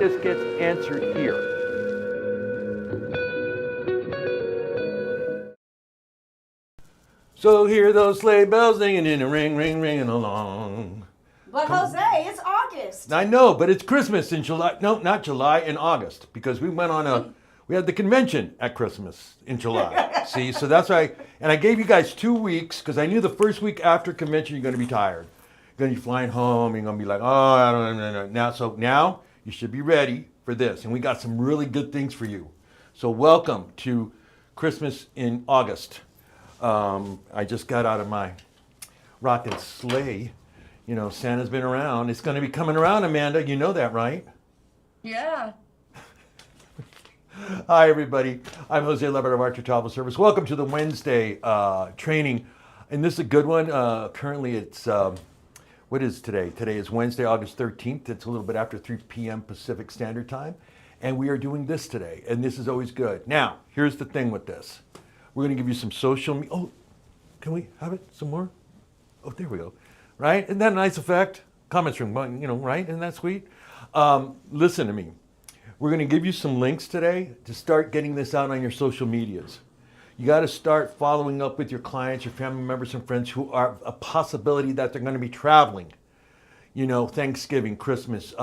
this gets answered here. So hear those sleigh bells ringing in a ring, ring, ringing along. But Jose, it's August. I know, but it's Christmas in July. No, not July, in August, because we had the convention at Christmas in July. See, so that's why, and I gave you guys 2 weeks because I knew the first week after convention you're going to be tired. You're going to be flying home. You're going to be like, oh, I don't know. Now you should be ready for this, and we got some really good things for you. So welcome to Christmas in August. I just got out of my rockin' sleigh. You know, Santa's been around. It's going to be coming around, Amanda. You know that, right? Yeah. Hi, everybody. I'm Jose Levitt of Archer Travel Service. Welcome to the Wednesday training. And this is a good one. Currently, it's, what is today? Today is Wednesday, August 13th. It's a little bit after 3 p.m. Pacific Standard Time. And we are doing this today. And this is always good. Now, here's the thing with this. We're going to give you some social Oh, can we have it some more? Oh, there we go. Right? Isn't that a nice effect? Comments room, you know, right? Isn't that sweet? Listen to me. We're going to give you some links today to start getting this out on your social medias. You got to start following up with your clients, your family members and friends who are a possibility that they're going to be traveling. You know, Thanksgiving, Christmas,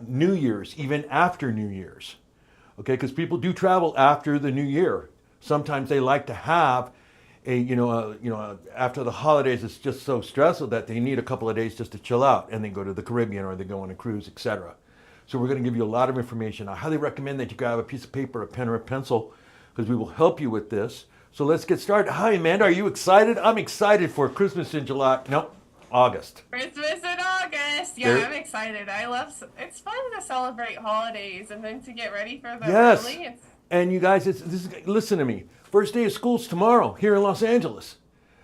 New Year's, even after New Year's. Okay, because people do travel after the New Year. Sometimes they like to have after the holidays, it's just so stressful that they need a couple of days just to chill out, and they go to the Caribbean or they go on a cruise, etc. So we're going to give you a lot of information. I highly recommend that you grab a piece of paper, a pen, or a pencil, because we will help you with this. So let's get started. Hi, Amanda. Are you excited? I'm excited for Christmas in July. No, August. Christmas in August. Yeah, I'm excited. It's fun to celebrate holidays and then to get ready for the early. And you guys, listen to me. First day of school's tomorrow here in Los Angeles.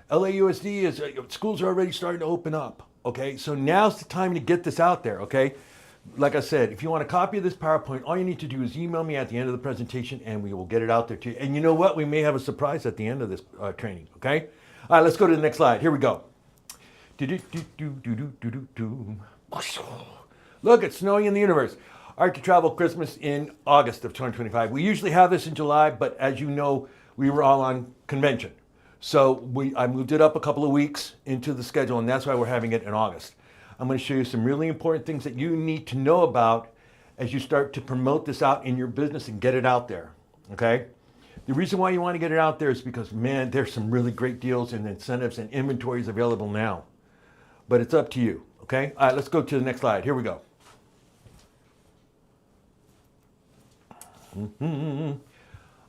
LAUSD schools are already starting to open up. Okay, so now's the time to get this out there. Okay, like I said, if you want a copy of this PowerPoint, all you need to do is email me at the end of the presentation, and we will get it out there to you. And you know what? We may have a surprise at the end of this training. Okay. All right, let's go to the next slide. Here we go. Look, it's snowing in the universe. Archer Travel Christmas in August of 2025. We usually have this in July, but as you know, we were all on convention. So I moved it up a couple of weeks into the schedule, and that's why we're having it in August. I'm going to show you some really important things that you need to know about as you start to promote this out in your business and get it out there, okay? The reason why you want to get it out there is because, man, there's some really great deals and incentives and inventories available now. But it's up to you, okay? All right, let's go to the next slide. Here we go.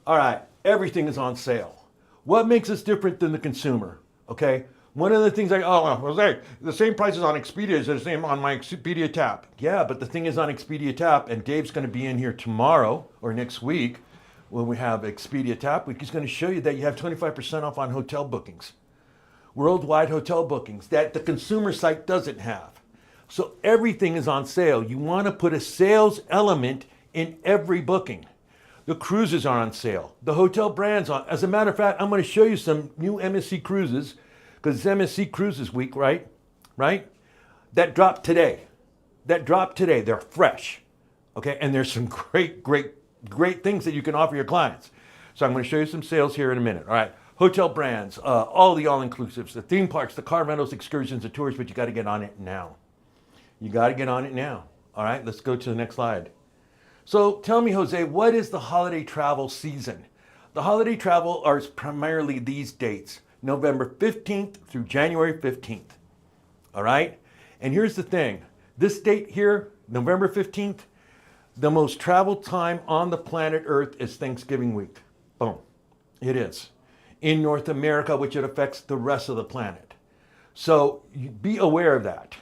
All right, everything is on sale. What makes us different than the consumer? Okay, one of the things the same prices on Expedia is the same on my Expedia Tap. Yeah, but the thing is on Expedia Tap, and Dave's going to be in here tomorrow or next week when we have Expedia Tap Week. He's going to show you that you have 25% off on hotel bookings, worldwide hotel bookings that the consumer site doesn't have. So everything is on sale. You want to put a sales element in every booking. The cruises are on sale. The hotel brands on. As a matter of fact, I'm going to show you some new MSC cruises because it's MSC Cruises Week, right? Right? That dropped today. They're fresh. Okay? And there's some great things that you can offer your clients. So I'm going to show you some sales here in a minute. All right. Hotel brands, all the all-inclusives, the theme parks, the car rentals, excursions, the tours, but you got to get on it now. All right. Let's go to the next slide. So tell me, Jose, what is the holiday travel season? The holiday travel are primarily these dates, November 15th through January 15th. All right? And here's the thing. This date here, November 15th, the most traveled time on the planet Earth is Thanksgiving week. Boom. It is. In North America, which it affects the rest of the planet. So be aware of that.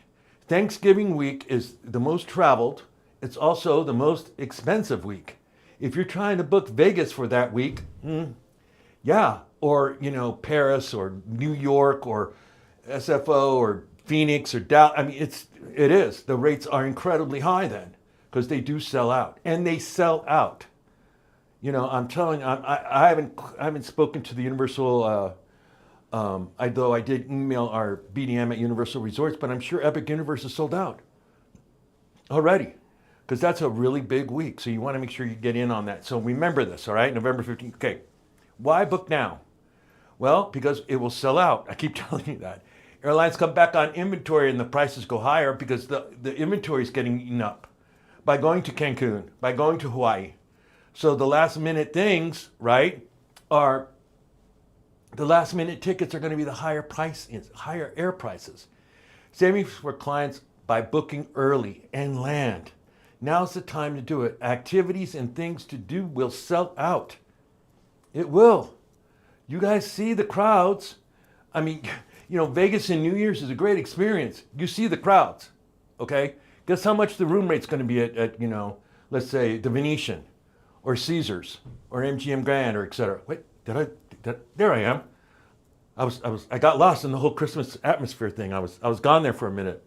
Thanksgiving week is the most traveled. It's also the most expensive week. If you're trying to book Vegas for that week, or Paris or New York or SFO or Phoenix or Dallas, I mean, it is. The rates are incredibly high then because they do sell out, and they sell out. You know, I'm telling you, I haven't spoken to the Universal. Though I did email our BDM at Universal Resorts, but I'm sure Epic Universe is sold out already. because that's a really big week. So you want to make sure you get in on that. So remember this, all right? November 15th. Okay. Why book now? Well, because it will sell out. I keep telling you that. Airlines come back on inventory and the prices go higher because the inventory is getting eaten up by going to Cancun, by going to Hawaii. So the last minute things, right, are the last minute tickets are going to be the higher air prices. Savings for clients by booking early and land. Now's the time to do it. Activities and things to do will sell out. It will. You guys see the crowds. I mean, Vegas and New Year's is a great experience. You see the crowds, okay? Guess how much the room rate's going to be at let's say the Venetian or Caesars or MGM Grand or et cetera. Wait, there I am. I got lost in the whole Christmas atmosphere thing. I was gone there for a minute.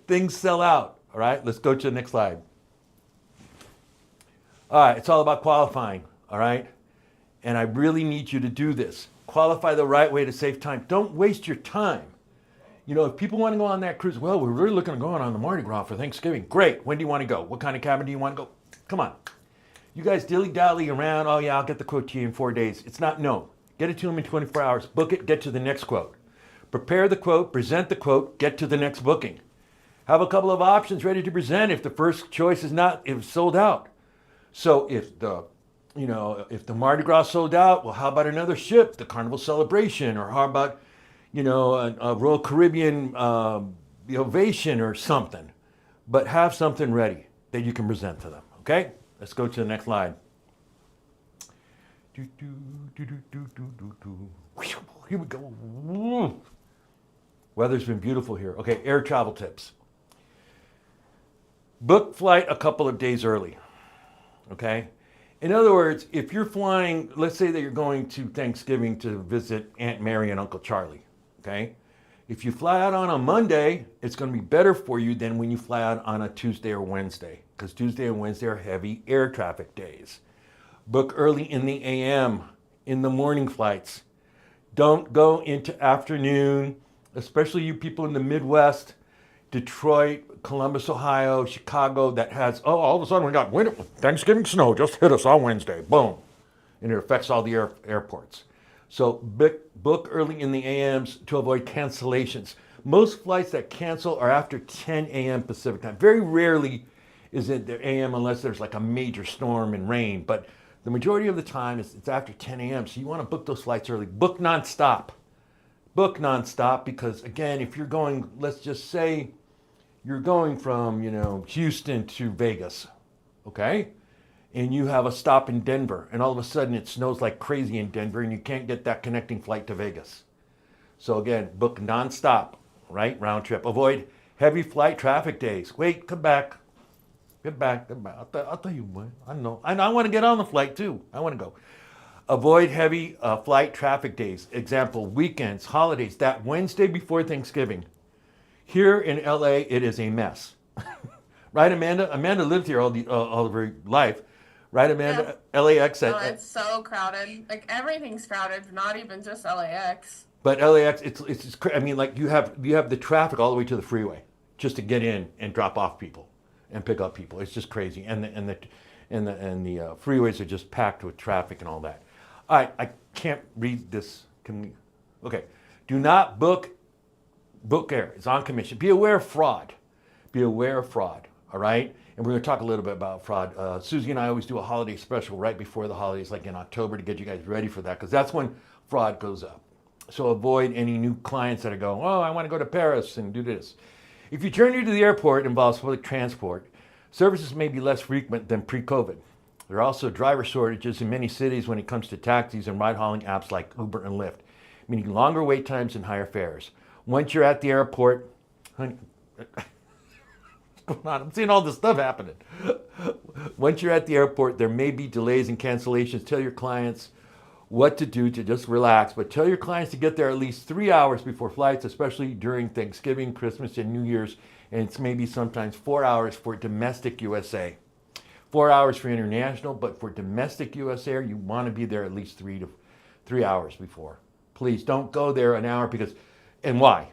Things sell out, all right? Let's go to the next slide. All right, it's all about qualifying, all right? And I really need you to do this. Qualify the right way to save time. Don't waste your time. If people want to go on that cruise, well, we're really looking to go on the Mardi Gras for Thanksgiving. Great. When do you want to go? What kind of cabin do you want to go? Come on. You guys dilly-dally around. Oh, yeah, I'll get the quote to you in 4 days. It's not, no. Get it to them in 24 hours. Book it. Get to the next quote. Prepare the quote. Present the quote. Get to the next booking. Have a couple of options ready to present if the first choice is sold out. So if the Mardi Gras sold out, well, how about another ship, the Carnival Celebration, or how about, a Royal Caribbean Ovation or something. But have something ready that you can present to them, okay? Let's go to the next slide. Here we go. Weather's been beautiful here. Okay, air travel tips. Book flight a couple of days early, okay? In other words, if you're flying, let's say that you're going to Thanksgiving to visit Aunt Mary and Uncle Charlie, okay? If you fly out on a Monday, it's going to be better for you than when you fly out on a Tuesday or Wednesday, because Tuesday and Wednesday are heavy air traffic days. Book early in the AM, in the morning flights. Don't go into afternoon, especially you people in the Midwest, Detroit, Columbus, Ohio, Chicago, that has, all of a sudden we got Thanksgiving snow just hit us on Wednesday, boom. And it affects all the airports. So book early in the AMs to avoid cancellations. Most flights that cancel are after 10 a.m. Pacific time. Very rarely is it the AM unless there's like a major storm and rain, but the majority of the time it's after 10 a.m. So you want to book those flights early. Book nonstop. Book nonstop because, again, if you're going, let's just say you're going from, Houston to Vegas, okay? And you have a stop in Denver, and all of a sudden it snows like crazy in Denver, and you can't get that connecting flight to Vegas. So again, book nonstop, right? Round trip. Avoid heavy flight traffic days. Wait, come back. Get back. I'll tell you what. I know. I want to get on the flight too. I want to go. Avoid heavy flight traffic days. Example, weekends, holidays, that Wednesday before Thanksgiving. Here in LA, it is a mess. Right, Amanda? Amanda lived here all of her life. Right, Amanda? Yeah. LAX. It's so crowded. Like, everything's crowded, not even just LAX. But LAX, it's I mean, like, you have the traffic all the way to the freeway just to get in and drop off people and pick up people. It's just crazy. And the freeways are just packed with traffic and all that. All right, I can't read this. Can we? Okay. Do not book air. It's on commission. Be aware of fraud. Be aware of fraud, all right? And we're going to talk a little bit about fraud. Susie and I always do a holiday special right before the holidays, like in October, to get you guys ready for that, because that's when fraud goes up. So avoid any new clients that are going, oh, I want to go to Paris and do this. If your journey to the airport involves public transport, services may be less frequent than pre-COVID. There are also driver shortages in many cities when it comes to taxis and ride-hauling apps like Uber and Lyft, meaning longer wait times and higher fares. Once you're at the airport, honey, I'm seeing all this stuff happening. Once you're at the airport, there may be delays and cancellations. Tell your clients what to do to just relax, but tell your clients to get there at least 3 hours before flights, especially during Thanksgiving, Christmas, and New Year's, and it's maybe sometimes 4 hours for domestic USA. 4 hours for international, but for domestic US Air, you want to be there at least 3 hours before. Please don't go there an hour and why?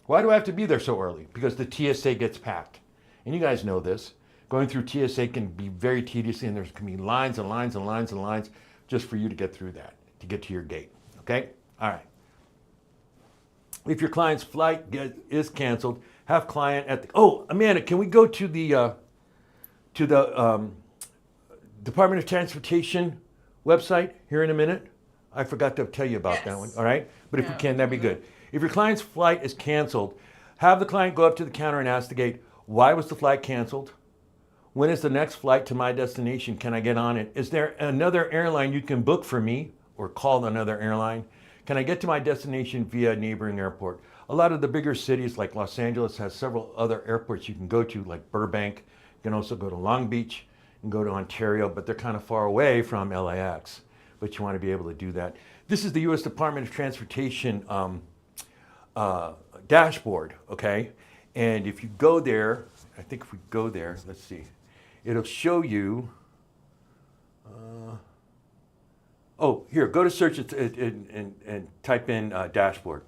Why do I have to be there so early? Because the TSA gets packed. and you guys know this, going through TSA can be very tedious, and there's can be lines and lines and lines and lines just for you to get through that, to get to your gate. Okay? All right. If your client's flight is canceled, have client at the. Oh, Amanda, can we go to the Department of Transportation website here in a minute? I forgot to tell you about that one. All right, but if we can, that'd be good. If your client's flight is canceled, have the client go up to the counter and ask the gate, why was the flight canceled? When is the next flight to my destination? Can I get on it? Is there another airline you can book for me or call another airline? Can I get to my destination via a neighboring airport? A lot of the bigger cities like Los Angeles has several other airports you can go to, like Burbank. You can also go to Long Beach and go to Ontario, but they're kind of far away from LAX. But you want to be able to do that. This is the U.S. Department of Transportation dashboard, okay? And if you go there, I think if we go there, let's see, it'll show you, here, go to search it and type in dashboard.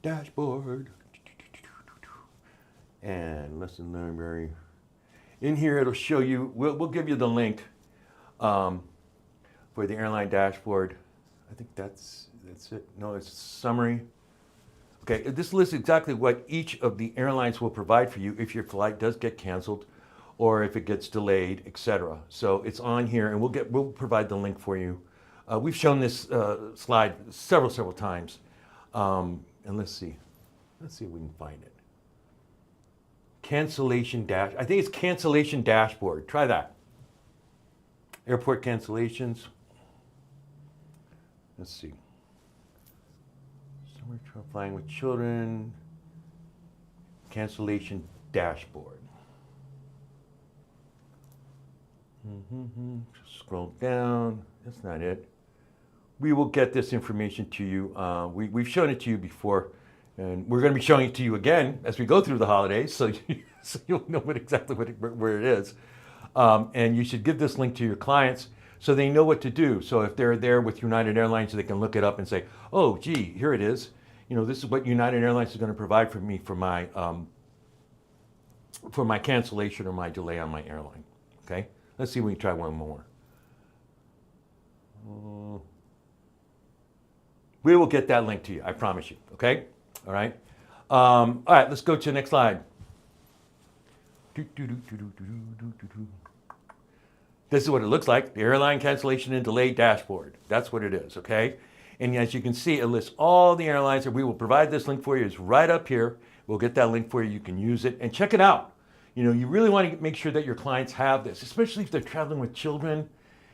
Dashboard. And lesson library. In here, it'll show you, we'll give you the link for the airline dashboard. I think that's it. No, it's summary. Okay, this lists exactly what each of the airlines will provide for you if your flight does get canceled or if it gets delayed, etc. So it's on here, and we'll provide the link for you. We've shown this slide several times. And let's see if we can find it. Cancellation dash. I think it's cancellation dashboard. Try that. Airport cancellations. Let's see. Summer travel flying with children. Cancellation dashboard. Just scroll down. That's not it. We will get this information to you. We've shown it to you before, and we're going to be showing it to you again as we go through the holidays, so you'll know exactly where it is. And you should give this link to your clients so they know what to do. So if they're there with United Airlines, they can look it up and say, oh, gee, here it is. You know, this is what United Airlines is going to provide for me for my cancellation or my delay on my airline. Okay? Let's see if we can try one more. We will get that link to you, I promise you. Okay? All right? All right, let's go to the next slide. This is what it looks like, the airline cancellation and delay dashboard. That's what it is, okay? And as you can see, it lists all the airlines, and we will provide this link for you. It's right up here. We'll get that link for you. You can use it and check it out. You know, you really want to make sure that your clients have this, especially if they're traveling with children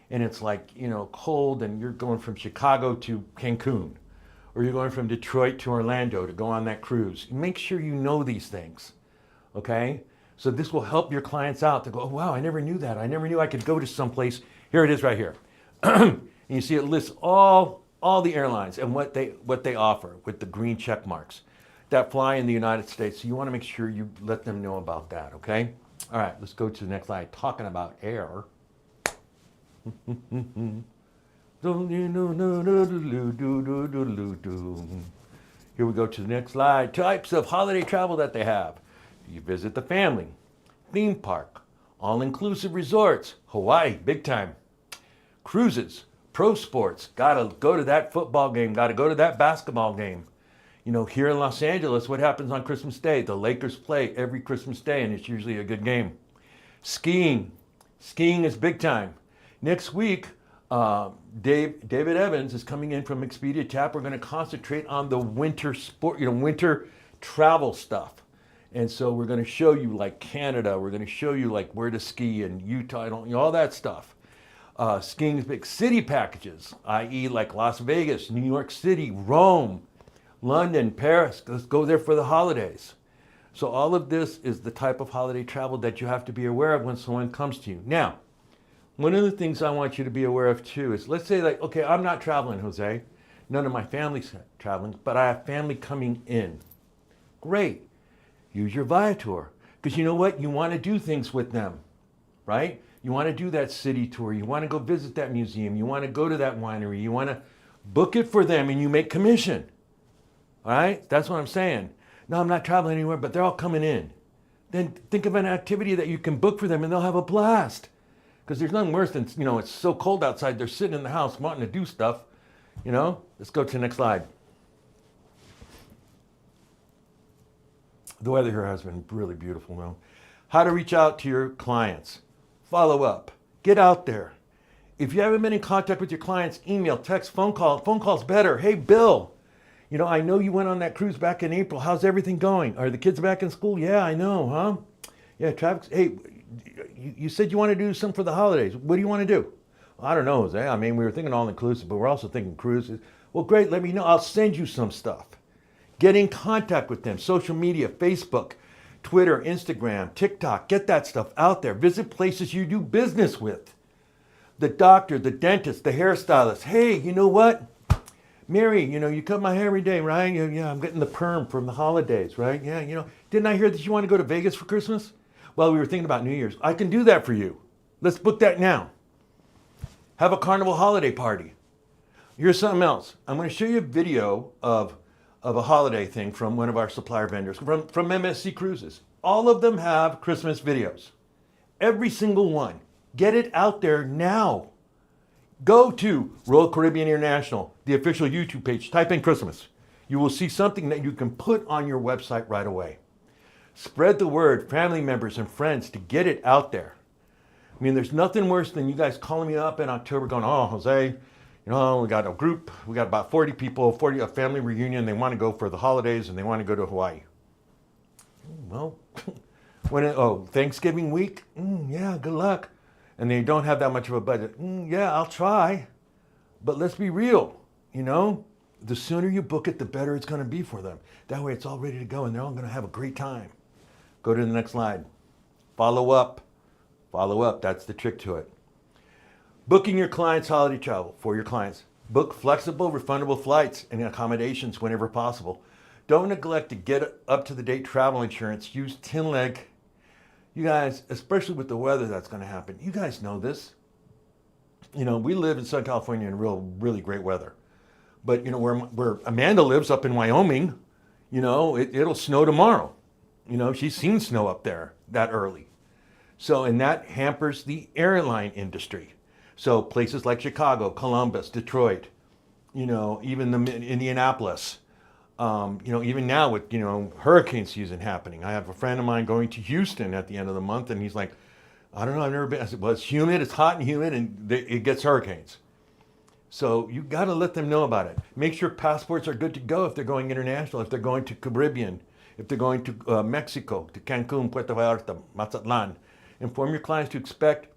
and it's like, you know, cold and you're going from Chicago to Cancun, or you're going from Detroit to Orlando to go on that cruise. Make sure you know these things, okay? So this will help your clients out to go, oh, wow, I never knew that. I never knew I could go to someplace. Here it is right here. And you see it lists all the airlines and what they offer with the green check marks that fly in the United States. So you want to make sure you let them know about that, okay? All right, let's go to the next slide. Talking about air. Here we go to the next slide. Types of holiday travel that they have. You visit the family, theme park, all-inclusive resorts, Hawaii, big time, cruises, pro sports, gotta go to that football game, gotta go to that basketball game. You know, here in Los Angeles, what happens on Christmas Day? The Lakers play every Christmas Day, and it's usually a good game. Skiing is big time. Next week, David Evans is coming in from Expedia TAP. We're gonna concentrate on the winter sport, winter travel stuff. And so we're going to show you like Canada. We're going to show you like where to ski in Utah, all that stuff. Skiing's big. City packages, i.e. like Las Vegas, New York City, Rome, London, Paris. Let's go there for the holidays. So all of this is the type of holiday travel that you have to be aware of when someone comes to you. Now, one of the things I want you to be aware of too is, let's say like, okay, I'm not traveling, Jose. None of my family's traveling, but I have family coming in. Great. Use your Viator, because you know what? You want to do things with them, right? You want to do that city tour. You want to go visit that museum. You want to go to that winery. You want to book it for them, and you make commission, all right? That's what I'm saying. No, I'm not traveling anywhere, but they're all coming in. then think of an activity that you can book for them and they'll have a blast. Because there's nothing worse than, it's so cold outside, they're sitting in the house wanting to do stuff. Let's go to the next slide. The weather here has been really beautiful now. How to reach out to your clients. Follow up. Get out there. If you haven't been in contact with your clients, email, text, phone call. Phone call's better. Hey, Bill, I know you went on that cruise back in April. How's everything going? Are the kids back in school? Yeah, I know, huh? Yeah, Travis, hey, you said you want to do something for the holidays. What do you want to do? I don't know, Jose. I mean, we were thinking all inclusive, but we're also thinking cruises. Well, great. Let me know. I'll send you some stuff. Get in contact with them. Social media, Facebook, Twitter, Instagram, TikTok. Get that stuff out there. Visit places you do business with. The doctor, the dentist, the hairstylist. Hey, you know what? Mary, you cut my hair every day, right? Yeah, I'm getting the perm from the holidays, right? Yeah, didn't I hear that you want to go to Vegas for Christmas? Well, we were thinking about New Year's. I can do that for you. Let's book that now. Have a carnival holiday party. Here's something else. I'm going to show you a video of a holiday thing from one of our supplier vendors, from MSC Cruises. All of them have Christmas videos. Every single one. Get it out there now. Go to Royal Caribbean International, the official YouTube page. Type in Christmas. You will see something that you can put on your website right away. Spread the word, family members and friends, to get it out there. I mean, there's nothing worse than you guys calling me up in October going, oh, Jose, we got a group, we got about 40 people, a family reunion. They want to go for the holidays and they want to go to Hawaii. Well, Thanksgiving week? Yeah, good luck. And they don't have that much of a budget. Yeah, I'll try. But let's be real, the sooner you book it, the better it's going to be for them. That way it's all ready to go and they're all going to have a great time. Go to the next slide. Follow up. Follow up. That's the trick to it. Booking your clients' holiday travel for your clients. Book flexible, refundable flights and accommodations whenever possible. Don't neglect to get up-to-the-date travel insurance. Use Tinleg. You guys, especially with the weather that's going to happen, you guys know this. We live in Southern California in really great weather. But, where Amanda lives up in Wyoming, it'll snow tomorrow. She's seen snow up there that early. So, and that hampers the airline industry. So places like Chicago, Columbus, Detroit, even Indianapolis, even now with, hurricane season happening. I have a friend of mine going to Houston at the end of the month and he's like, I don't know, I've never been. I said, well, it's humid, it's hot and humid and it gets hurricanes. So you got to let them know about it. Make sure passports are good to go if they're going international, if they're going to Caribbean, if they're going to Mexico, to Cancun, Puerto Vallarta, Mazatlan. Inform your clients to expect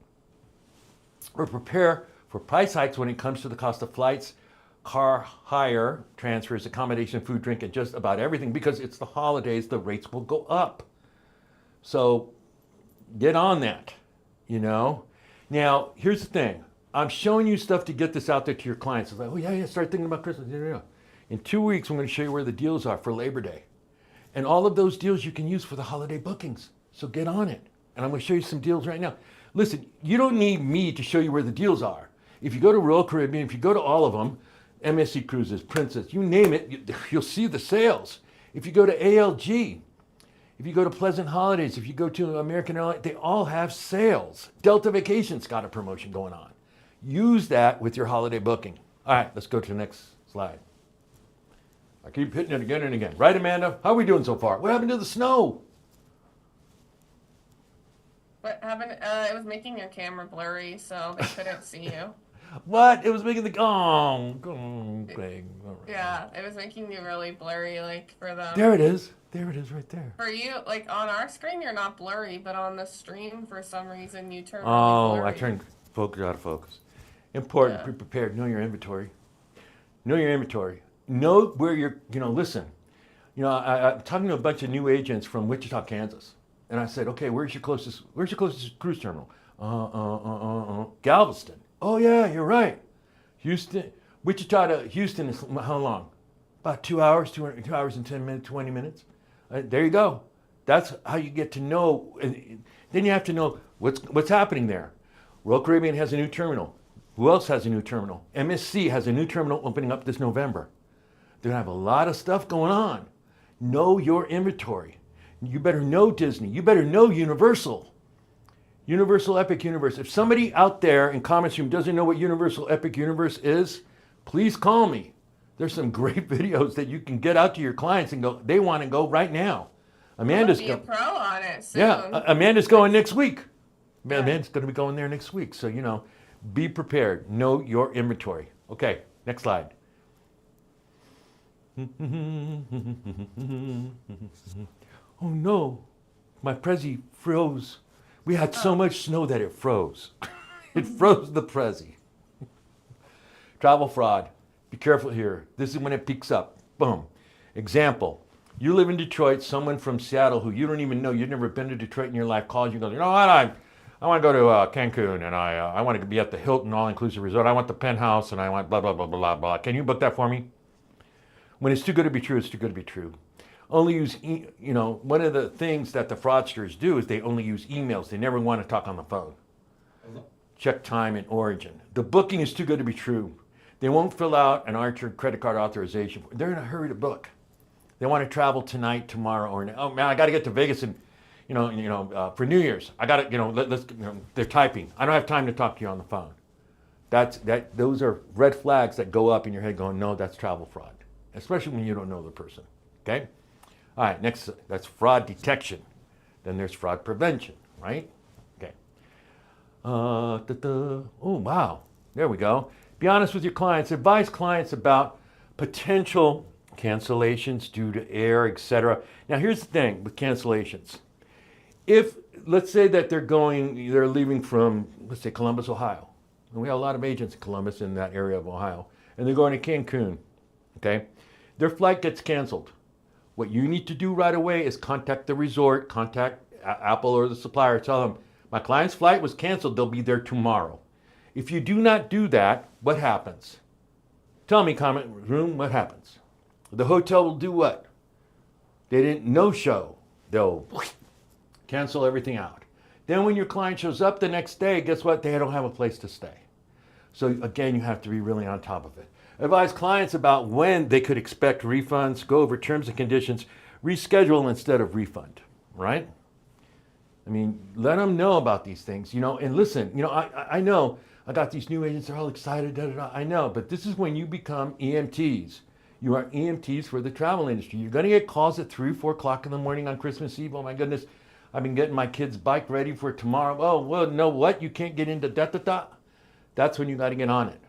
or prepare for price hikes when it comes to the cost of flights, car hire, transfers, accommodation, food, drink, and just about everything. Because it's the holidays, the rates will go up. So get on that, Now, here's the thing. I'm showing you stuff to get this out there to your clients. It's like, oh, yeah, start thinking about Christmas. Yeah. In 2 weeks, I'm going to show you where the deals are for Labor Day. And all of those deals you can use for the holiday bookings. So get on it. And I'm going to show you some deals right now. Listen, you don't need me to show you where the deals are. If you go to Royal Caribbean, if you go to all of them, MSC Cruises, Princess, you name it, you'll see the sales. If you go to ALG, if you go to Pleasant Holidays, if you go to American Airlines, they all have sales. Delta Vacations got a promotion going on. Use that with your holiday booking. All right, let's go to the next slide. I keep hitting it again and again. Right, Amanda? How are we doing so far? What happened to the snow? What happened? It was making your camera blurry, so they couldn't see you. What? It was making the... okay. Yeah, it was making you really blurry, for them. There it is. There it is right there. For you, on our screen, you're not blurry, but on the stream, for some reason, you turn really blurry. I turned focus out of focus. Important, Be prepared. Know your inventory. Know your inventory. Know where you're, listen. I'm talking to a bunch of new agents from Wichita, Kansas. And I said, okay, where's your closest cruise terminal? Galveston. Oh yeah, you're right. Houston, Wichita to Houston is how long? About 2 hours, 2 hours and 10 minutes, 20 minutes. There you go. That's how you get to know. And then you have to know what's happening there. Royal Caribbean has a new terminal. Who else has a new terminal? MSC has a new terminal opening up this November. They're gonna have a lot of stuff going on. Know your inventory. You better know Disney. You better know Universal. Universal Epic Universe. If somebody out there in comments room doesn't know what Universal Epic Universe is, please call me. There's some great videos that you can get out to your clients and go, they want to go right now. Amanda's be a pro on it soon. Yeah, Amanda's going next week. Amanda's going to be going there next week. So, be prepared. Know your inventory. Okay, next slide. Oh no, my Prezi froze. We had so much snow that it froze. It froze the Prezi. Travel fraud. Be careful here. This is when it peaks up. Boom. Example. You live in Detroit, someone from Seattle who you don't even know, you've never been to Detroit in your life, calls you and goes, what, I want to go to Cancun, and I want to be at the Hilton All-Inclusive Resort. I want the penthouse, and I want blah, blah, blah, blah, blah. Can you book that for me? When it's too good to be true, it's too good to be true. Only use, one of the things that the fraudsters do is they only use emails. They never want to talk on the phone. Check time and origin. The booking is too good to be true. They won't fill out an Archer credit card authorization. They're in a hurry to book. They want to travel tonight, tomorrow, or oh man, I got to get to Vegas and for New Year's. I got to they're typing. I don't have time to talk to you on the phone. Those are red flags that go up in your head going, no, that's travel fraud, especially when you don't know the person. Okay. All right. Next, that's fraud detection. Then there's fraud prevention. Right. Okay. Oh wow. There we go. Be honest with your clients. Advise clients about potential cancellations due to air, etc. Now, here's the thing with cancellations. If, let's say that they're leaving from, let's say, Columbus, Ohio. And we have a lot of agents in Columbus in that area of Ohio. And they're going to Cancun, okay? Their flight gets canceled. What you need to do right away is contact the resort, contact Apple or the supplier, tell them, my client's flight was canceled, they'll be there tomorrow. If you do not do that, what happens? Tell me, comment room, what happens? The hotel will do what? They didn't no-show. They'll cancel everything out. Then when your client shows up the next day, guess what? They don't have a place to stay. So again, you have to be really on top of it. Advise clients about when they could expect refunds, go over terms and conditions, reschedule instead of refund, right? I mean, let them know about these things, and listen, I know I got these new agents, they're all excited, I know, but this is when you become EMTs. You are EMTs for the travel industry. You're going to get calls at 3, 4 o'clock in the morning on Christmas Eve. Oh my goodness, I've been getting my kid's bike ready for tomorrow. Oh, well, know what? You can't get into da-da-da. That's when you got to get on it.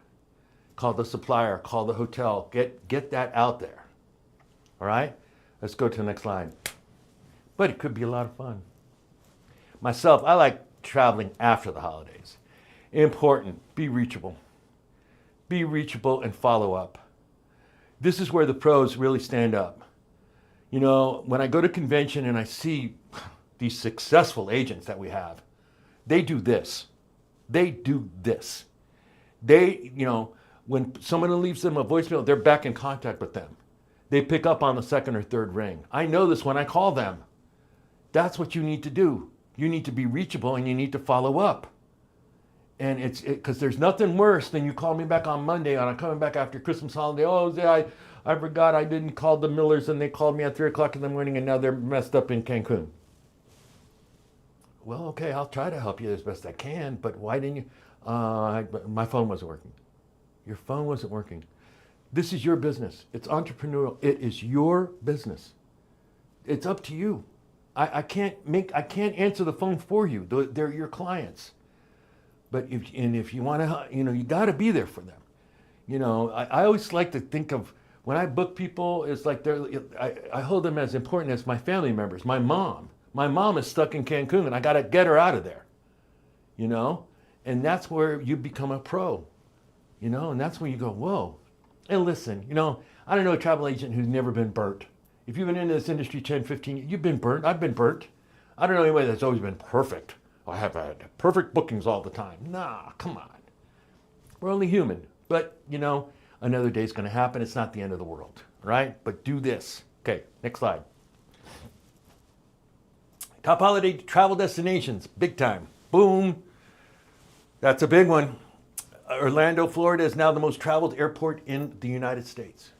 Call the supplier, call the hotel. Get that out there. All right? Let's go to the next slide. But it could be a lot of fun. Myself, I like traveling after the holidays. Important, be reachable. Be reachable and follow up. This is where the pros really stand up. When I go to convention and I see these successful agents that we have, they do this. They do this. They, when someone leaves them a voicemail, they're back in contact with them. They pick up on the second or third ring. I know this when I call them. That's what you need to do. You need to be reachable and you need to follow up. And it's because there's nothing worse than you call me back on Monday and I'm coming back after Christmas holiday. Oh, I forgot I didn't call the Millers and they called me at 3 o'clock in the morning and now they're messed up in Cancun. Well, okay, I'll try to help you as best I can, but why didn't you? My phone wasn't working. Your phone wasn't working. This is your business. It's entrepreneurial. It is your business. It's up to you. I can't answer the phone for you. They're your clients. But if you want to, you got to be there for them. I always like to think of when I book people, it's like I hold them as important as my family members. My mom is stuck in Cancun, and I got to get her out of there. And that's where you become a pro. And that's when you go, whoa. And listen, I don't know a travel agent who's never been burnt. If you've been in this industry 10, 15 years, you've been burnt. I've been burnt. I don't know anybody that's always been perfect. I have had perfect bookings all the time. Nah, come on. We're only human. But, another day's going to happen. It's not the end of the world, right? But do this. Okay, next slide. Top holiday travel destinations, big time. Boom. That's a big one. Orlando, Florida is now the most traveled airport in the United States.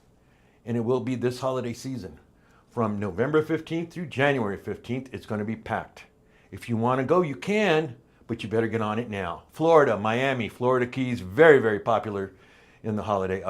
And it will be this holiday season. from November 15th through January 15th, it's going to be packed. If you want to go, you can, but you better get on it now. Florida, Miami, Florida Keys, very, very popular in the holiday,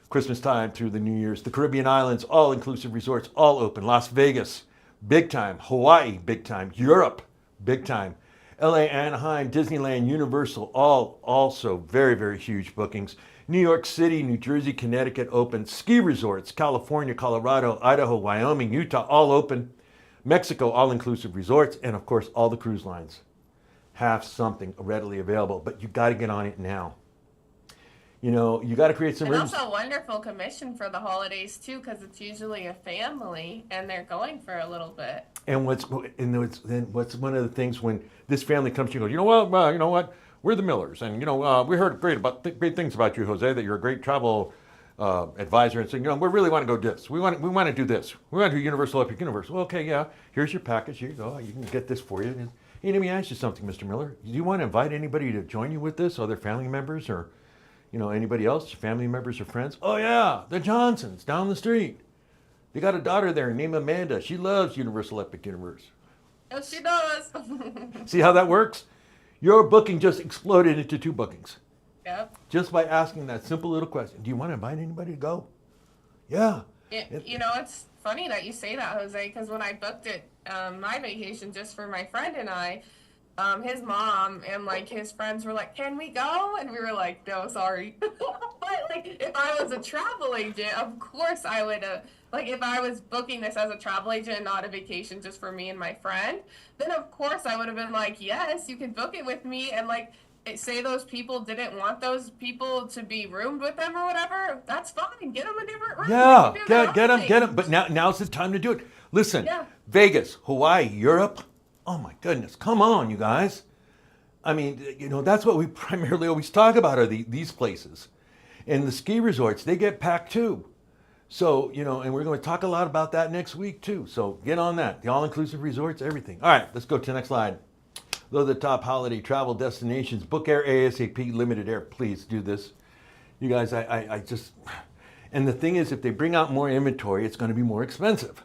Christmas time through the New Year's. The Caribbean Islands, all-inclusive resorts, all open. Las Vegas, big time. Hawaii, big time. Europe, big time. LA, Anaheim, Disneyland, Universal, all also very, very huge bookings. New York City, New Jersey, Connecticut open. Ski resorts, California, Colorado, Idaho, Wyoming, Utah, all open. Mexico, all-inclusive resorts. And of course, all the cruise lines have something readily available, but you got to get on it now. You got to create some. And also a wonderful commission for the holidays too, because it's usually a family and they're going for a little bit. And what's one of the things when this family comes to you and goes, you know what, we're the Millers, and we heard great things about you, Jose, that you're a great travel advisor, and saying, we really want to go this. We want to do this. We want to do Universal Epic Universe. Well, okay, yeah. Here's your package. Here you go. You can get this for you. And let me ask you something, Mr. Miller. Do you want to invite anybody to join you with this? Other family members or anybody else, family members or friends? Oh yeah, the Johnsons down the street. They got a daughter there named Amanda. She loves Universal Epic Universe. Oh, she does. See how that works? Your booking just exploded into 2 bookings. Yep. Just by asking that simple little question. Do you want to invite anybody to go? Yeah. It's funny that you say that, Jose, because when I booked it, my vacation just for my friend and I, his mom and his friends were like, "Can we go?" And we were like, "No, sorry." But if I was a travel agent, of course I would. If I was booking this as a travel agent and not a vacation just for me and my friend, then of course I would have been like, "Yes, you can book it with me." And say those people didn't want those people to be roomed with them or whatever, that's fine. Get them a different room. Yeah, get them. But now's the time to do it. Listen, yeah. Vegas, Hawaii, Europe. Oh my goodness, come on, you guys. I mean, that's what we primarily always talk about are these places. And the ski resorts, they get packed too. So, and we're going to talk a lot about that next week too. So get on that. The all-inclusive resorts, everything. All right, let's go to the next slide. Those are the top holiday travel destinations. Book Air ASAP, Limited Air. Please do this. You guys, I just... And the thing is, if they bring out more inventory, it's going to be more expensive.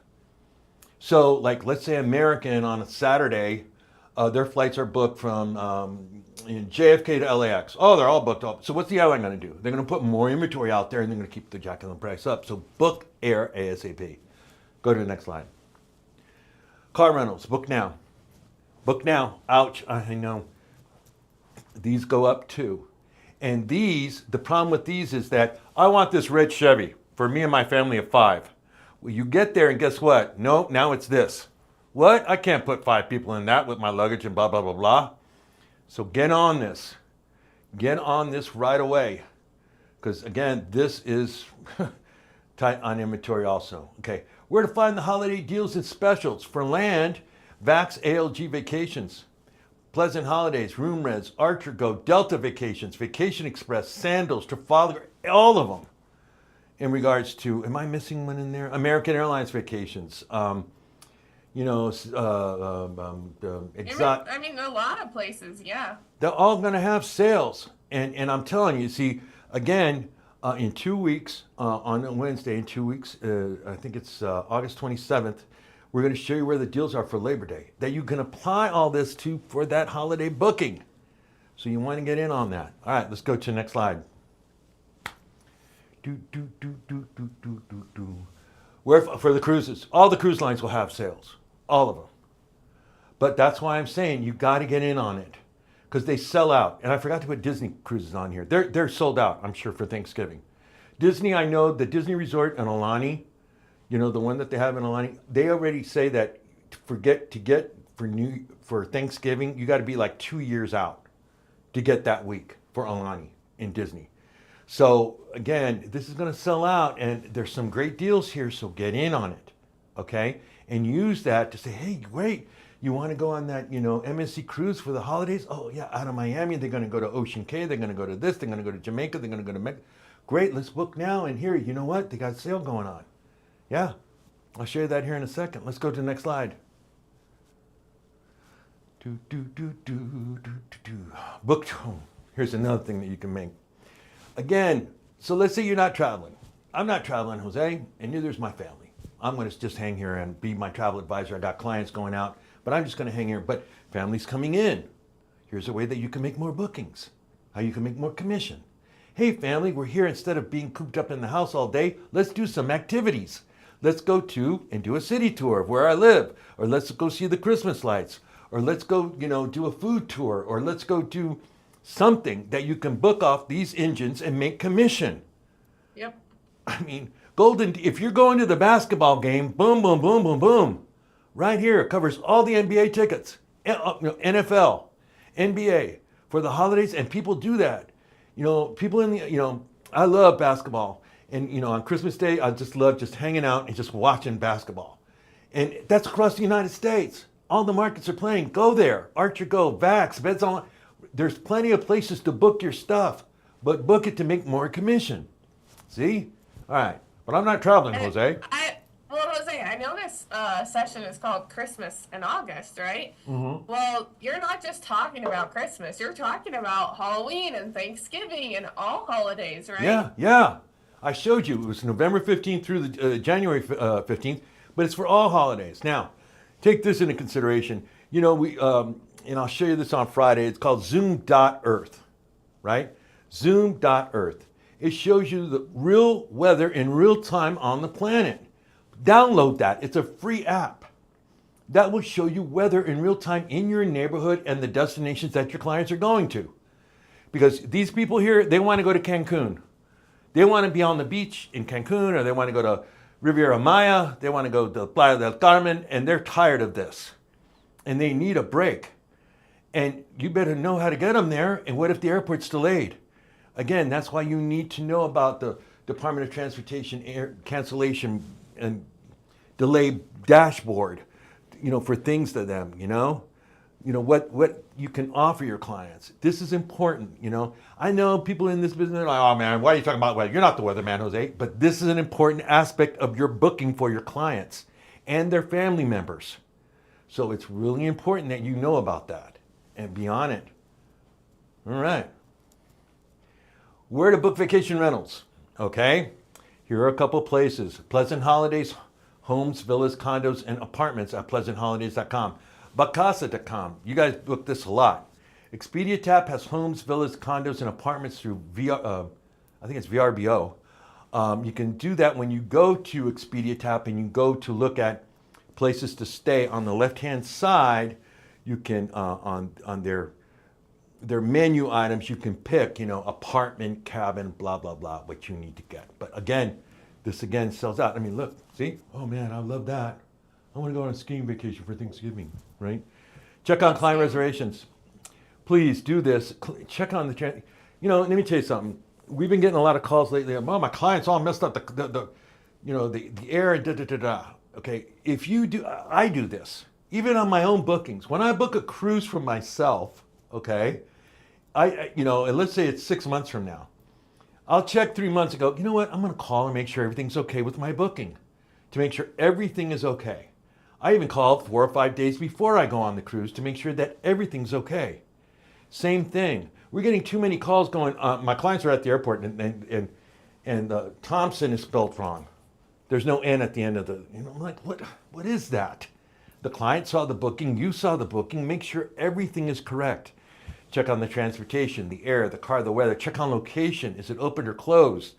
So, let's say American on a Saturday, their flights are booked from JFK to LAX. Oh, they're all booked up. So what's the airline going to do? They're going to put more inventory out there, and they're going to keep the jack of the price up. So Book Air ASAP. Go to the next slide. Car rentals, book now. Book now. Ouch, I know. These go up too. And the problem with these is that I want this red Chevy for me and my family of 5. Well, you get there and guess what? No, now it's this. What? I can't put 5 people in that with my luggage and blah, blah, blah, blah. So get on this. Get on this right away. Because again, this is tight on inventory also. Okay, where to find the holiday deals and specials for land, Vax ALG Vacations, Pleasant Holidays, Room Reds, Archer Go, Delta Vacations, Vacation Express, Sandals, Trafalgar, all of them. In regards to, am I missing one in there? American Airlines Vacations. I mean, a lot of places, yeah. They're all going to have sales. And I'm telling you, see, again, in 2 weeks, on Wednesday in 2 weeks, I think it's August 27th, we're going to show you where the deals are for Labor Day, that you can apply all this to for that holiday booking. So you want to get in on that. All right, let's go to the next slide. Where for the cruises, all the cruise lines will have sales, all of them. But that's why I'm saying you got to get in on it because they sell out. And I forgot to put Disney cruises on here. They're sold out, I'm sure, for Thanksgiving. Disney, I know the Disney Resort in Aulani, the one that they have in Aulani, they already say that for Thanksgiving, you got to be 2 years out to get that week for Aulani in Disney. So again, this is going to sell out and there's some great deals here, so get in on it, okay? And use that to say, hey, great, you want to go on that, MSC cruise for the holidays? Oh yeah, out of Miami, they're going to go to Ocean Cay, they're going to go to this, they're going to go to Jamaica, they're going to go to Mexico. Great, let's book now, and here, you know what? They got a sale going on. Yeah, I'll show you that here in a second. Let's go to the next slide. Book home. Here's another thing that you can make. Again, so let's say you're not traveling. I'm not traveling, Jose, and neither is my family. I'm going to just hang here and be my travel advisor. I got clients going out, but I'm just going to hang here. But families coming in. Here's a way that you can make more bookings, how you can make more commission. Hey family, we're here instead of being cooped up in the house all day. Let's do some activities. Let's go to and do a city tour of where I live, or let's go see the Christmas lights, or let's go, do a food tour, or let's go do something that you can book off these engines and make commission. Yep. I mean, Golden, if you're going to the basketball game, boom, boom, boom, boom, boom. Right here, it covers all the NBA tickets, NFL, NBA, for the holidays, and people do that. People in the, I love basketball. And, on Christmas Day, I just love just hanging out and just watching basketball. And that's across the United States. All the markets are playing. Go there. Archer Go, Vax, Beds Online. There's plenty of places to book your stuff, but book it to make more commission. See? All right. But I'm not traveling, Jose. Well, Jose, I know this session is called Christmas in August, right? Mm-hmm. Well, you're not just talking about Christmas. You're talking about Halloween and Thanksgiving and all holidays, right? Yeah. I showed you. It was November 15th through the January 15th, but it's for all holidays. Now, take this into consideration. And I'll show you this on Friday. It's called Zoom.Earth, right? Zoom.Earth. It shows you the real weather in real time on the planet. Download that. It's a free app. That will show you weather in real time in your neighborhood and the destinations that your clients are going to. Because these people here, they want to go to Cancun. They want to be on the beach in Cancun, or they want to go to Riviera Maya. They want to go to Playa del Carmen, and they're tired of this. And they need a break. And you better know how to get them there. And what if the airport's delayed? Again, that's why you need to know about the Department of Transportation air cancellation and delay dashboard, for things to them, what you can offer your clients. This is important, I know people in this business are like, oh man, why are you talking about weather? You're not the weatherman, Jose. But this is an important aspect of your booking for your clients and their family members. So it's really important that you know about that and be on it. All right. Where to book vacation rentals, okay? Here are a couple places. Pleasant Holidays, homes, villas, condos, and apartments at pleasantholidays.com. Vacasa.com. You guys book this a lot. Expedia Tap has homes, villas, condos, and apartments through I think it's VRBO. You can do that when you go to Expedia Tap and you go to look at places to stay. On the left-hand side, you can, on their menu items, you can pick, apartment, cabin, blah, blah, blah, what you need to get. But again, this again sells out. I mean, look, see? Oh man, I love that. I want to go on a skiing vacation for Thanksgiving, right? Check on client reservations. Please do this. Check on the, let me tell you something. We've been getting a lot of calls lately. Oh, my clients all messed up the air, da-da-da-da. Okay, if you do, I do this. Even on my own bookings. When I book a cruise for myself, okay, and let's say it's 6 months from now, I'll check 3 months and go, you know what, I'm going to call and make sure everything's okay with my booking, to make sure everything is okay. I even call 4 or 5 days before I go on the cruise to make sure that everything's okay. Same thing. We're getting too many calls going, my clients are at the airport and Thompson is spelled wrong. There's no N at the end of the, I'm like, what is that? The client saw the booking, you saw the booking, make sure everything is correct. Check on the transportation, the air, the car, the weather. Check on location. Is it open or closed?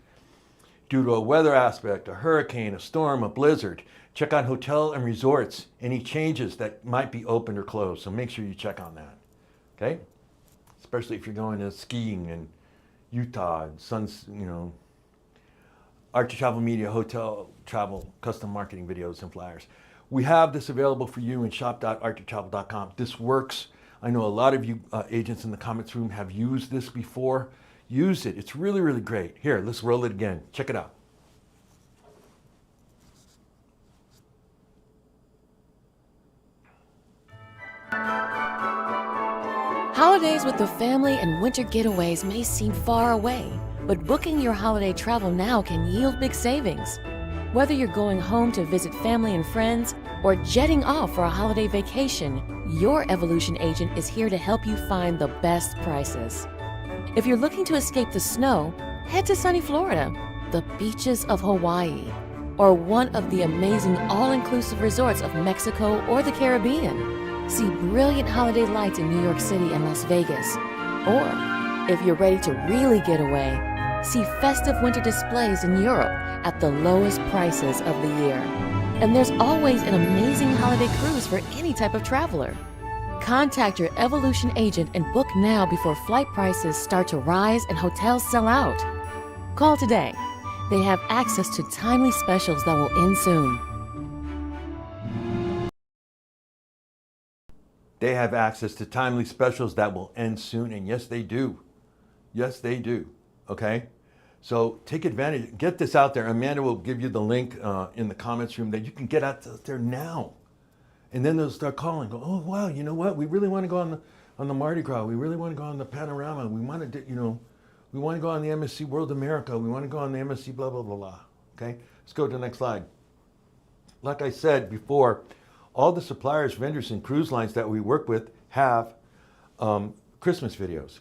Due to a weather aspect, a hurricane, a storm, a blizzard. Check on hotel and resorts. Any changes that might be open or closed. So make sure you check on that. Okay? Especially if you're going to skiing in Utah and Archer Travel Media, hotel, travel, custom marketing videos and flyers. We have this available for you in shop.archertravel.com. This works. I know a lot of you agents in the comments room have used this before. Use it. It's really, really great. Here, let's roll it again. Check it out. Holidays with the family and winter getaways may seem far away, but booking your holiday travel now can yield big savings. Whether you're going home to visit family and friends or jetting off for a holiday vacation, your Evolution agent is here to help you find the best prices. If you're looking to escape the snow, head to sunny Florida, the beaches of Hawaii, or one of the amazing all-inclusive resorts of Mexico or the Caribbean. See brilliant holiday lights in New York City and Las Vegas. Or, if you're ready to really get away, see festive winter displays in Europe at the lowest prices of the year. And there's always an amazing holiday cruise for any type of traveler. Contact your Evolution agent and book now before flight prices start to rise and hotels sell out. Call today. They have access to timely specials that will end soon. They have access to timely specials that will end soon, and yes, they do. Yes, they do. Okay? So take advantage. Get this out there. Amanda will give you the link in the comments room that you can get out there now. And then they'll start calling. Go, oh, wow, you know what? We really want to go on the Mardi Gras. We really want to go on the Panorama. We want to, we want to go on the MSC World America. We want to go on the MSC blah, blah, blah, blah. Okay? Let's go to the next slide. Like I said before, all the suppliers, vendors, and cruise lines that we work with have Christmas videos.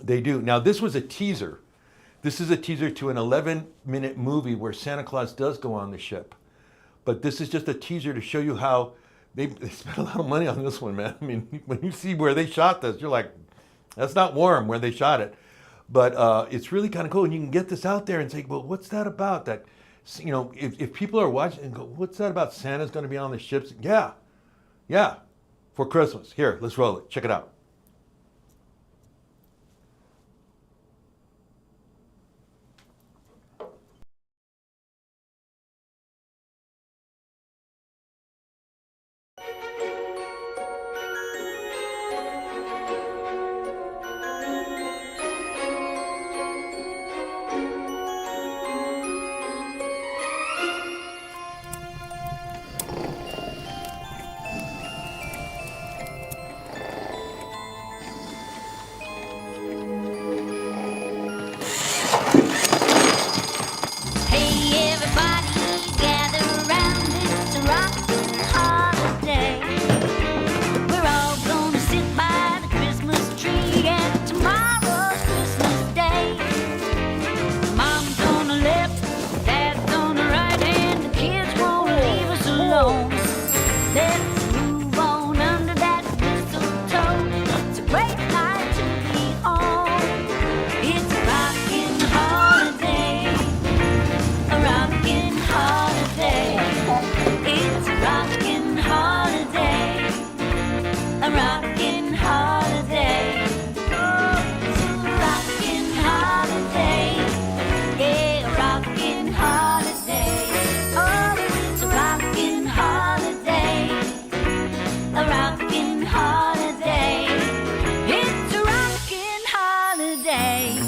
They do. Now, this was a teaser. This is a teaser to an 11-minute movie where Santa Claus does go on the ship. But this is just a teaser to show you how they spent a lot of money on this one, man. I mean, when you see where they shot this, you're like, that's not warm where they shot it. But it's really kind of cool. And you can get this out there and say, well, what's that about? That, if people are watching and go, what's that about? Santa's going to be on the ships? Yeah, for Christmas. Here, let's roll it. Check it out. Hey everybody, gather around, it's a rockin' holiday. We're all gonna sit by the Christmas tree, and tomorrow's Christmas Day. Mom's on the left, Dad's on the right, and the kids won't leave us alone. Let's move on under that mistletoe. It's a great night to be on. It's a rockin' holiday. A rockin' holiday. It's a rockin' holiday. A rockin' holiday. Oh, it's a rockin' holiday. Yeah, a rockin' holiday. Oh, it's a rockin' holiday. A rockin' holiday. It's a rockin' holiday.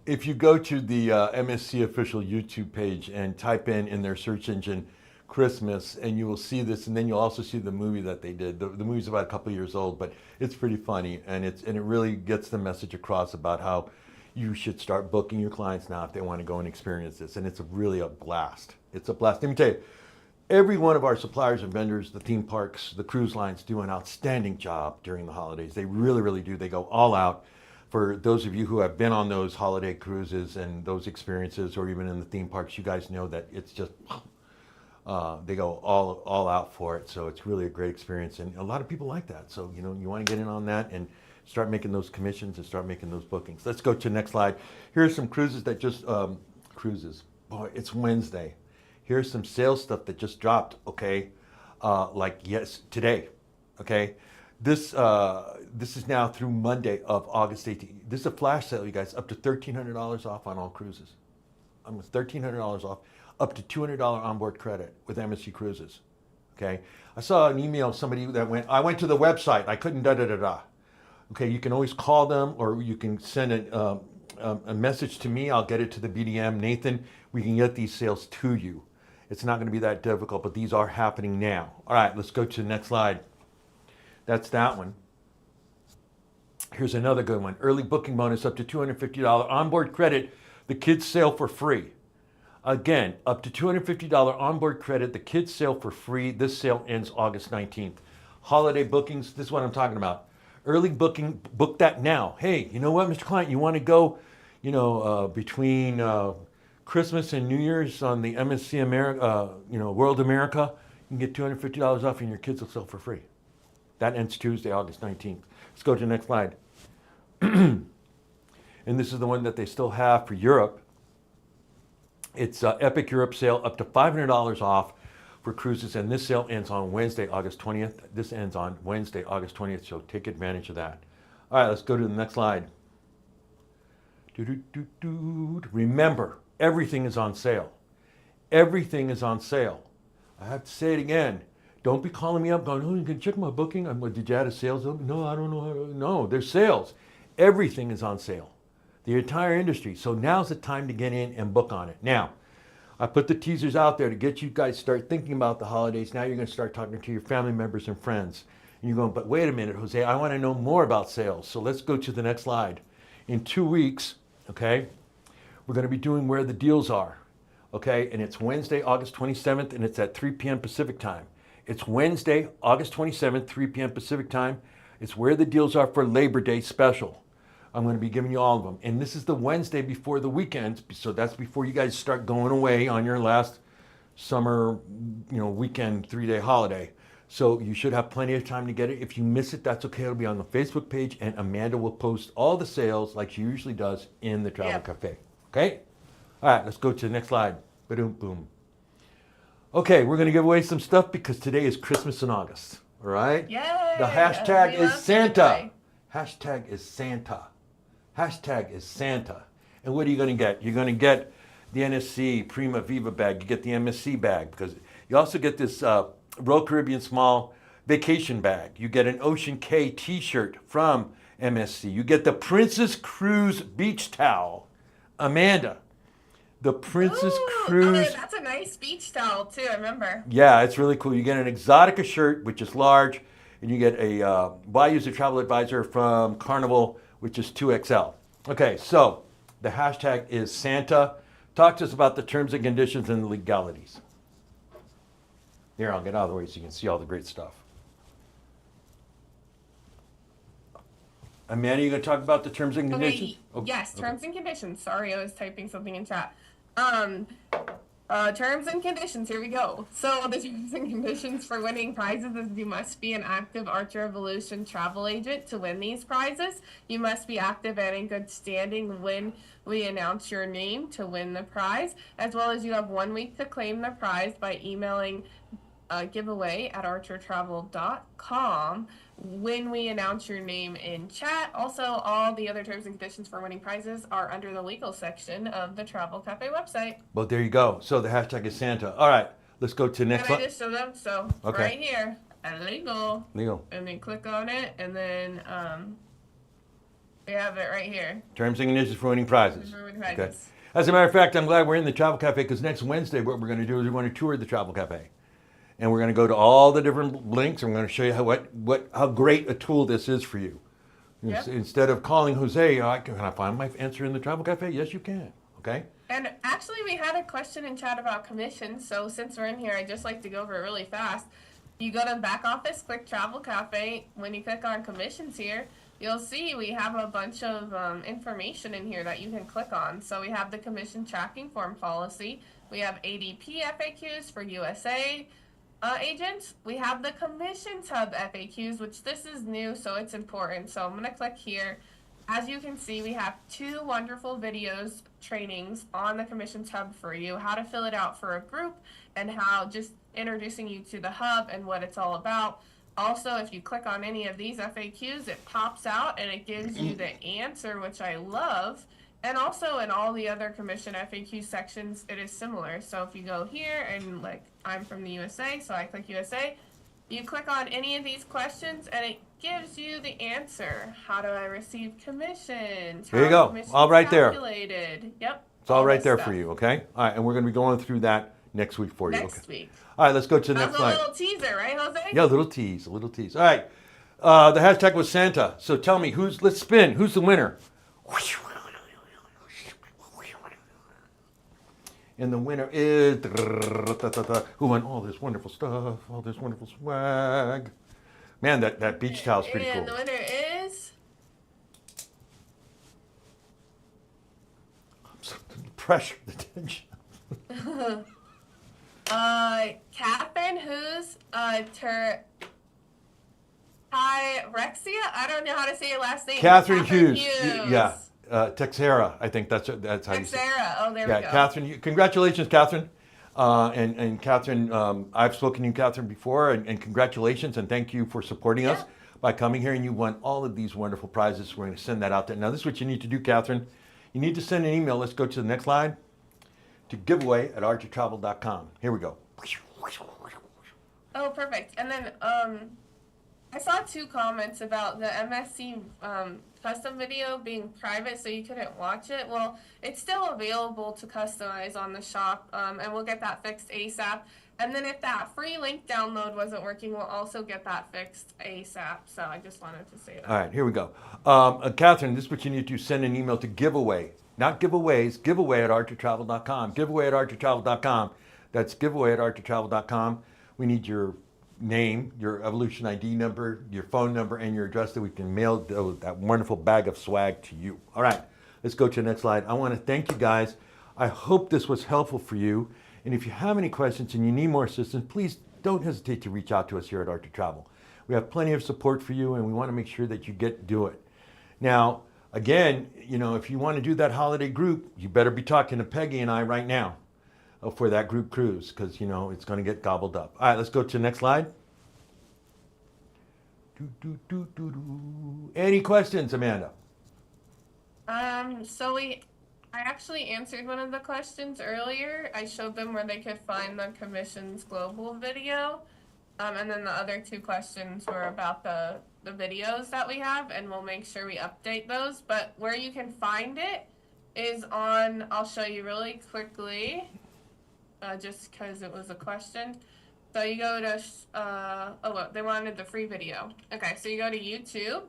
If you go to the MSC official YouTube page and type in their search engine Christmas, and you will see this, and then you'll also see the movie that they did. The movie's about a couple of years old, but it's pretty funny, and it really gets the message across about how you should start booking your clients now if they want to go and experience this, and it's really a blast. It's a blast. Let me tell you, every one of our suppliers and vendors, the theme parks, the cruise lines, do an outstanding job during the holidays. They really, really do. They go all out. For those of you who have been on those holiday cruises and those experiences, or even in the theme parks, you guys know that it's just, they go all out for it. So it's really a great experience. And a lot of people like that. So, you want to get in on that and start making those commissions and start making those bookings. Let's go to the next slide. Here are some cruises that just, cruises. Boy, it's Wednesday. Here's some sales stuff that just dropped, okay? Today, okay? This is now through Monday of August 18th. This is a flash sale, you guys, up to $1,300 off on all cruises. Almost $1,300 off, up to $200 onboard credit with MSC Cruises, okay? I saw an email of somebody that I went to the website, I couldn't da-da-da-da. Okay, you can always call them, or you can send a message to me. I'll get it to the BDM. Nathan, we can get these sales to you. It's not gonna be that difficult, but these are happening now. All right, let's go to the next slide. That's that one. Here's another good one. Early booking bonus up to $250 onboard credit. The kids sale for free. Again, up to $250 onboard credit. The kids sale for free. This sale ends August 19th. Holiday bookings, this is what I'm talking about. Early booking, book that now. Hey, you know what, Mr. Client, you want to go, between Christmas and New Year's on the MSC America, World America, you can get $250 off and your kids will sell for free. That ends Tuesday, August 19th. Let's go to the next slide. And this is the one that they still have for Europe. It's Epic Europe sale, up to $500 off for cruises, and this sale ends on Wednesday, August 20th. This ends on Wednesday, August 20th, so take advantage of that. All right, let's go to the next slide. Remember, everything is on sale. Everything is on sale. I have to say it again. Don't be calling me up going, oh, you can check my booking. Did you add a sales? No, I don't know. No, there's sales. Everything is on sale. The entire industry. So now's the time to get in and book on it. Now, I put the teasers out there to get you guys start thinking about the holidays. Now you're going to start talking to your family members and friends. And you're going, but wait a minute, Jose, I want to know more about sales. So let's go to the next slide. In 2 weeks, okay, we're going to be doing Where the Deals Are. Okay, and it's Wednesday, August 27th, and it's at 3 p.m. Pacific time. It's Wednesday, August 27th, 3 p.m. Pacific time. It's Where the Deals Are for Labor Day special. I'm going to be giving you all of them. And this is the Wednesday before the weekend, so that's before you guys start going away on your last summer, weekend 3-day holiday. So you should have plenty of time to get it. If you miss it, that's okay. It'll be on the Facebook page, and Amanda will post all the sales like she usually does in the Travel Cafe. Okay? All right, let's go to the next slide. Ba-doom, boom. Okay, we're going to give away some stuff because today is Christmas in August. All right? Yay! The hashtag We is love Santa. giveaway. Hashtag is Santa. Hashtag is Santa. And what are you going to get? You're going to get the NSC Prima Viva bag. You get the MSC bag because you also get this Royal Caribbean Small Vacation bag. You get an Ocean K t-shirt from MSC. You get the Princess Cruise beach towel. Amanda, the Princess Ooh, Cruise. okay, that's a nice beach towel too. I remember. Yeah, it's really cool. You get an Exotica shirt, which is large, and you get a Why Use a Travel Advisor from Carnival, which is 2XL. Okay, so the hashtag is Santa. Talk to us about the terms and conditions and the legalities. Here, I'll get out of the way so you can see all the great stuff. Amanda, you going to talk about the terms and conditions? Okay, Oh, yes, okay. terms and conditions. Sorry, I was typing something in chat. Terms and conditions, here we go. So the terms and conditions for winning prizes is you must be an active Archer Evolution travel agent to win these prizes. You must be active and in good standing when we announce your name to win the prize, as well as you have 1 week to claim the prize by emailing giveaway@archertravel.com when we announce your name in chat. Also, all the other terms and conditions for winning prizes are under the legal section of the Travel Cafe website. Well, there you go. So the hashtag is Santa. All right, let's go to the next And I one. just showed them, so Okay. right here, illegal, Legal. and then click on it, and then we have it right here. Terms and conditions for winning prizes. For winning prizes. As a matter of fact, I'm glad we're in the Travel Cafe because next Wednesday what we're going to do is we're going to tour the Travel Cafe. And we're going to go to all the different links. And we're going to show you how great a tool this is for you. Yep. Instead of calling Jose, can I find my answer in the Travel Cafe? Yes, you can. Okay? And actually, we had a question in chat about commissions. So since we're in here, I'd just like to go over it really fast. You go to back office, click Travel Cafe. When you click on commissions here, you'll see we have a bunch of information in here that you can click on. So we have the commission tracking form policy. We have ADP FAQs for USA agents. We have the Commissions Hub FAQs, which this is new, so it's important. So I'm going to click here. As you can see, we have 2 wonderful videos, trainings on the Commissions Hub for you, how to fill it out for a group, and how just introducing you to the hub and what it's all about. Also, if you click on any of these FAQs, it pops out and it gives you the answer, which I love. And also in all the other commission FAQ sections, it is similar. So if you go here and like I'm from the USA, so I click USA, you click on any of these questions and it gives you the answer. How do I receive commissions? There you How go. are commissions All right there. calculated? Yep. It's all right this there stuff. for you, okay? All right, and we're going to be going through that next week for you. Next Okay. week. All right, let's go to the next That's a slide. little teaser, right, Jose? Yeah, a little tease, a little tease. All right, the hashtag was Santa. So tell me, let's spin. Who's the winner? And the winner is who won all this wonderful stuff, all this wonderful swag. Man, that beach towel's pretty And cool. the winner is pressure the tension. Catherine, who's Pyrexia? I don't know how to say your last name. Catherine Hughes. Yeah. Texera, I think that's how you say it. Texera. Oh, there we Yeah, go. Catherine. Congratulations, Catherine. And Catherine, I've spoken to you, Catherine, before, and congratulations and thank you for supporting us by coming here. And you won all of these wonderful prizes. We're going to send that out there. Now, this is what you need to do, Catherine. You need to send an email. Let's go to the next line. To giveaway@archertravel.com. Here we go. Oh, perfect. And then I saw 2 comments about the MSC custom video being private, so you couldn't watch it. Well, it's still available to customize on the shop, and we'll get that fixed ASAP. And then if that free link download wasn't working, we'll also get that fixed ASAP. So I just wanted to say that. All right, here we go. Catherine, this is what you need to send an email to giveaway. Not giveaways, giveaway@archertravel.com. Giveaway@archertravel.com. That's giveaway@archertravel.com. We need your name, your Evolution ID number, your phone number, and your address that we can mail that wonderful bag of swag to you. All right, let's go to the next slide. I want to thank you guys. I hope this was helpful for you. And if you have any questions and you need more assistance, please don't hesitate to reach out to us here at Archer Travel. We have plenty of support for you, and we want to make sure that you do it. Now, again, if you want to do that holiday group, you better be talking to Peggy and I right now for that group cruise, because it's going to get gobbled up. All right, let's go to the next slide. Any questions, Amanda? I actually answered one of the questions earlier. I showed them where they could find the Commission's Global video. And then the other 2 questions were about the videos that we have, and we'll make sure we update those. But where you can find it is on, I'll show you really quickly, just because it was a question. So you go to, look, they wanted the free video. Okay, so you go to YouTube.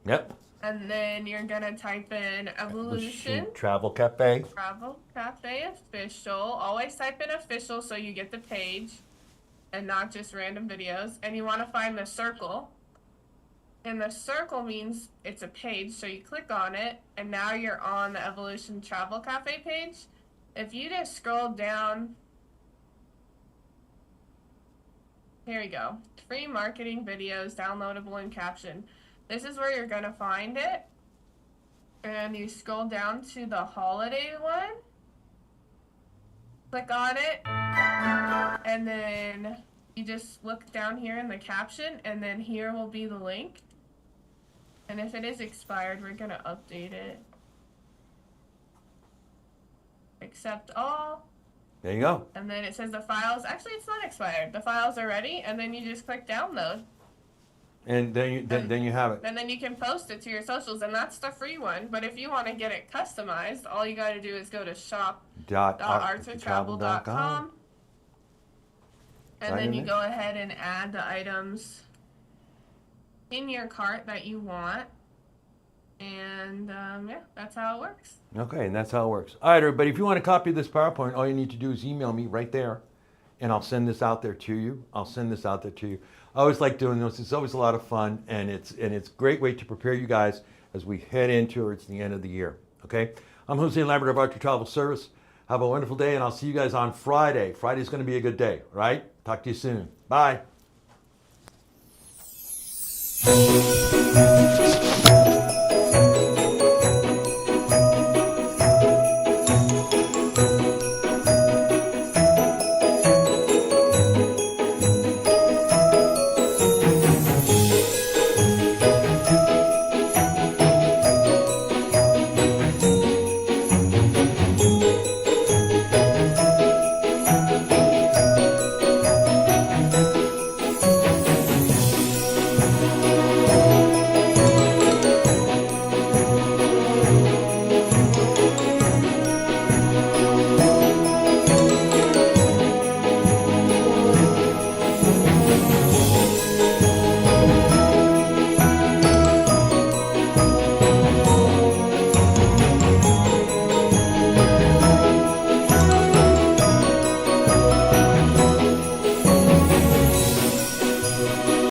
Yep. And then you're gonna type in Evolution Travel Cafe. Travel Cafe Official. Always type in official so you get the page and not just random videos. And you want to find the circle. And the circle means it's a page, so you click on it, and now you're on the Evolution Travel Cafe page. If you just scroll down, here we go. Free marketing videos, downloadable and caption. This is where you're going to find it. And you scroll down to the holiday one. Click on it. And then you just look down here in the caption, and then here will be the link. And if it is expired, we're going to update it. Accept all. There you go. And then it says the files, actually it's not expired. The files are ready, and then you just click download. And then you have it. And then you can post it to your socials, and that's the free one. But if you want to get it customized, all you got to do is go to shop.archertravel.com. And then you go ahead and add the items in your cart that you want. And that's how it works. Okay, and that's how it works. All right, everybody, if you want a copy of this PowerPoint, all you need to do is email me right there, and I'll send this out there to you. I always like doing this. It's always a lot of fun, and it's a great way to prepare you guys as we head into the end of the year. Okay, I'm Jose Lambert of Archer Travel Service. Have a wonderful day, and I'll see you guys on Friday. Friday's going to be a good day, right? Talk to you soon. Bye.